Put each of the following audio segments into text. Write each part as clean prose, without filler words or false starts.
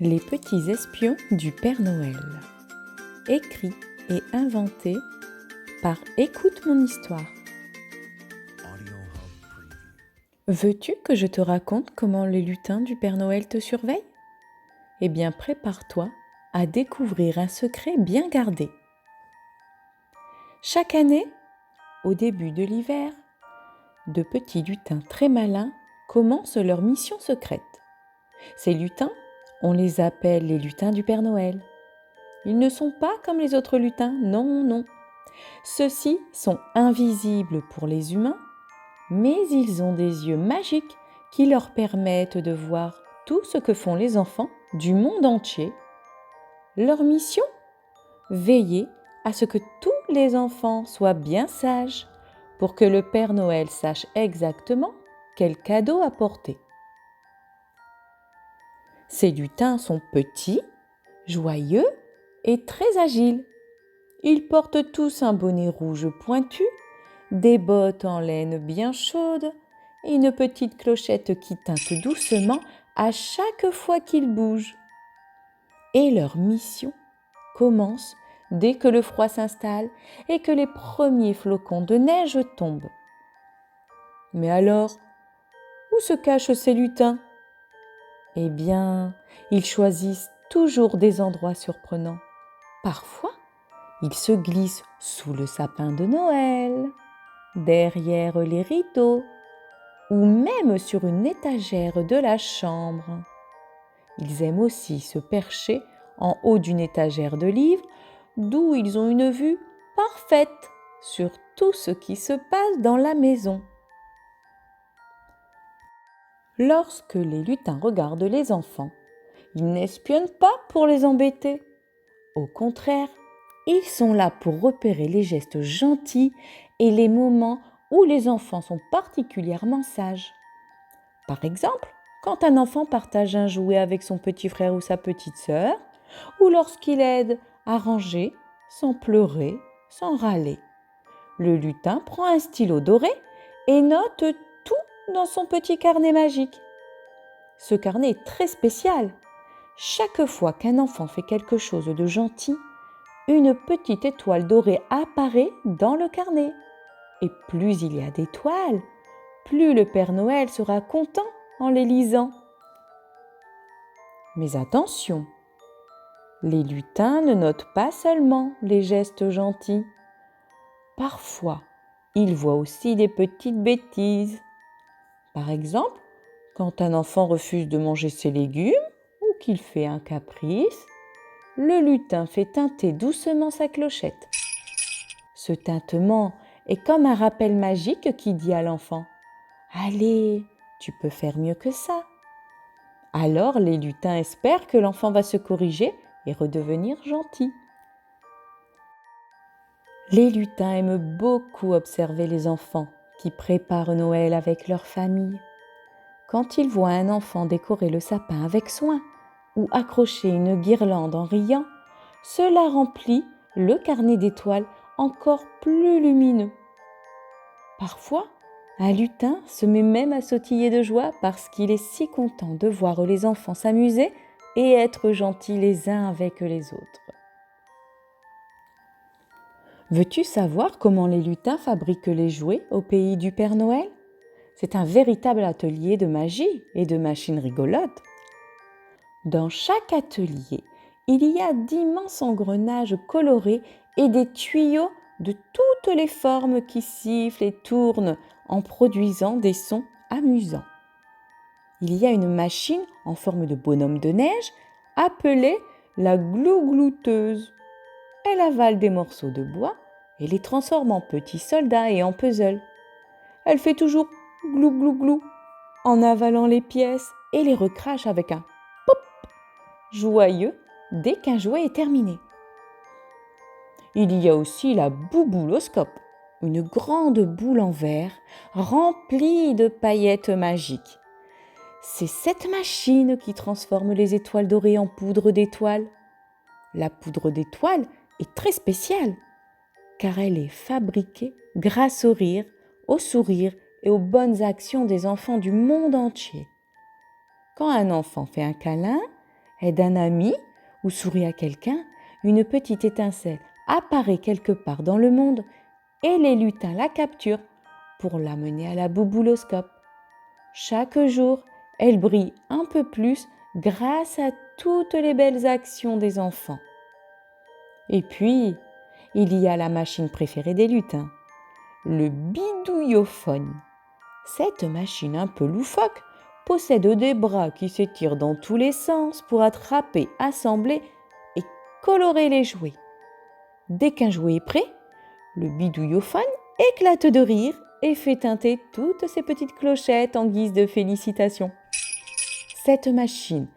Les petits espions du Père Noël. Écrit et inventé par Écoute mon histoire. Veux-tu que je te raconte comment les lutins du Père Noël te surveillent ? Eh bien, prépare-toi à découvrir un secret bien gardé. Chaque année, au début de l'hiver, de petits lutins très malins commencent leur mission secrète. Ces lutins, on les appelle les lutins du Père Noël. Ils ne sont pas comme les autres lutins, non. Ceux-ci sont invisibles pour les humains, mais ils ont des yeux magiques qui leur permettent de voir tout ce que font les enfants du monde entier. Leur mission ? Veiller à ce que tous les enfants soient bien sages pour que le Père Noël sache exactement quel cadeau apporter. Ces lutins sont petits, joyeux et très agiles. Ils portent tous un bonnet rouge pointu, des bottes en laine bien chaudes et une petite clochette qui tinte doucement à chaque fois qu'ils bougent. Et leur mission commence dès que le froid s'installe et que les premiers flocons de neige tombent. Mais alors, où se cachent ces lutins ? Eh bien, ils choisissent toujours des endroits surprenants. Parfois, ils se glissent sous le sapin de Noël, derrière les rideaux ou même sur une étagère de la chambre. Ils aiment aussi se percher en haut d'une étagère de livres d'où ils ont une vue parfaite sur tout ce qui se passe dans la maison. Lorsque les lutins regardent les enfants, ils n'espionnent pas pour les embêter. Au contraire, ils sont là pour repérer les gestes gentils et les moments où les enfants sont particulièrement sages. Par exemple, quand un enfant partage un jouet avec son petit frère ou sa petite sœur, ou lorsqu'il aide à ranger sans pleurer, sans râler. Le lutin prend un stylo doré et note tout dans son petit carnet magique. Ce carnet est très spécial. Chaque fois qu'un enfant fait quelque chose de gentil, une petite étoile dorée apparaît dans le carnet. Et plus il y a d'étoiles, plus le Père Noël sera content en les lisant. Mais attention, les lutins ne notent pas seulement les gestes gentils. Parfois, ils voient aussi des petites bêtises. Par exemple, quand un enfant refuse de manger ses légumes ou qu'il fait un caprice, le lutin fait tinter doucement sa clochette. Ce tintement est comme un rappel magique qui dit à l'enfant « Allez, tu peux faire mieux que ça ». Alors les lutins espèrent que l'enfant va se corriger et redevenir gentil. Les lutins aiment beaucoup observer les enfants qui préparent Noël avec leur famille. Quand ils voient un enfant décorer le sapin avec soin ou accrocher une guirlande en riant, cela remplit le carnet d'étoiles encore plus lumineux. Parfois, un lutin se met même à sautiller de joie parce qu'il est si content de voir les enfants s'amuser et être gentils les uns avec les autres. Veux-tu savoir comment les lutins fabriquent les jouets au pays du Père Noël ? C'est un véritable atelier de magie et de machines rigolotes. Dans chaque atelier, il y a d'immenses engrenages colorés et des tuyaux de toutes les formes qui sifflent et tournent en produisant des sons amusants. Il y a une machine en forme de bonhomme de neige appelée la glouglouteuse. Elle avale des morceaux de bois et les transforme en petits soldats et en puzzles. Elle fait toujours glou glou glou en avalant les pièces et les recrache avec un pop joyeux dès qu'un jouet est terminé. Il y a aussi la boubouloscope, une grande boule en verre remplie de paillettes magiques. C'est cette machine qui transforme les étoiles dorées en poudre d'étoiles. La poudre d'étoiles est très spéciale car elle est fabriquée grâce au rire, au sourire et aux bonnes actions des enfants du monde entier. Quand un enfant fait un câlin, aide un ami ou sourit à quelqu'un, une petite étincelle apparaît quelque part dans le monde et les lutins la capturent pour l'amener à la boubouloscope. Chaque jour, elle brille un peu plus grâce à toutes les belles actions des enfants. Et puis, il y a la machine préférée des lutins, le bidouillophone. Cette machine un peu loufoque possède des bras qui s'étirent dans tous les sens pour attraper, assembler et colorer les jouets. Dès qu'un jouet est prêt, le bidouillophone éclate de rire et fait tinter toutes ses petites clochettes en guise de félicitations. Cette machine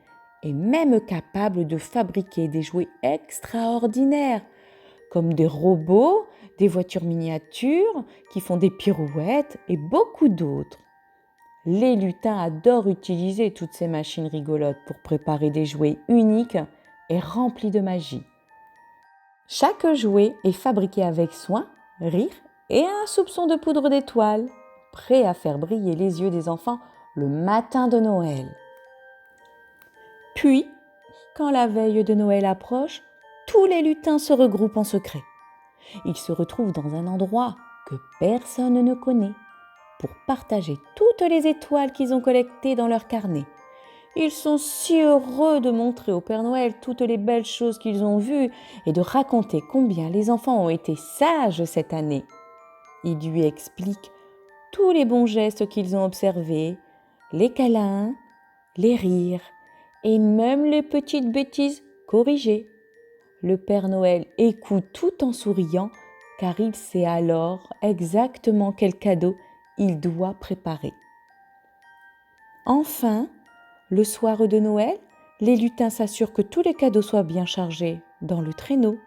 est même capable de fabriquer des jouets extraordinaires, comme des robots, des voitures miniatures qui font des pirouettes et beaucoup d'autres. Les lutins adorent utiliser toutes ces machines rigolotes pour préparer des jouets uniques et remplis de magie. Chaque jouet est fabriqué avec soin, rire et un soupçon de poudre d'étoile, prêt à faire briller les yeux des enfants le matin de Noël. Puis, quand la veille de Noël approche, tous les lutins se regroupent en secret. Ils se retrouvent dans un endroit que personne ne connaît pour partager toutes les étoiles qu'ils ont collectées dans leur carnet. Ils sont si heureux de montrer au Père Noël toutes les belles choses qu'ils ont vues et de raconter combien les enfants ont été sages cette année. Ils lui expliquent tous les bons gestes qu'ils ont observés, les câlins, les rires et même les petites bêtises corrigées. Le Père Noël écoute tout en souriant car il sait alors exactement quel cadeau il doit préparer. Enfin, le soir de Noël, les lutins s'assurent que tous les cadeaux soient bien chargés dans le traîneau.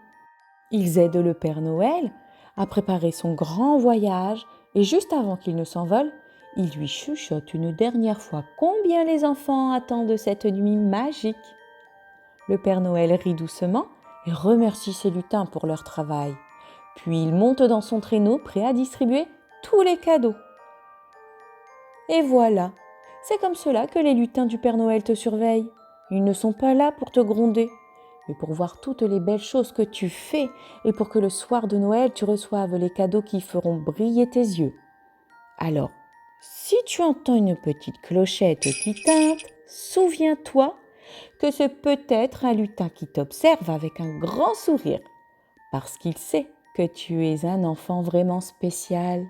Ils aident le Père Noël à préparer son grand voyage et juste avant qu'il ne s'envole, ils lui chuchotent une dernière fois combien les enfants attendent cette nuit magique. Le Père Noël rit doucement et remercie ses lutins pour leur travail. Puis il monte dans son traîneau prêt à distribuer tous les cadeaux. Et voilà, c'est comme cela que les lutins du Père Noël te surveillent. Ils ne sont pas là pour te gronder, mais pour voir toutes les belles choses que tu fais et pour que le soir de Noël tu reçoives les cadeaux qui feront briller tes yeux. Alors, si tu entends une petite clochette qui tinte, souviens-toi que c'est peut-être un lutin qui t'observe avec un grand sourire, parce qu'il sait que tu es un enfant vraiment spécial.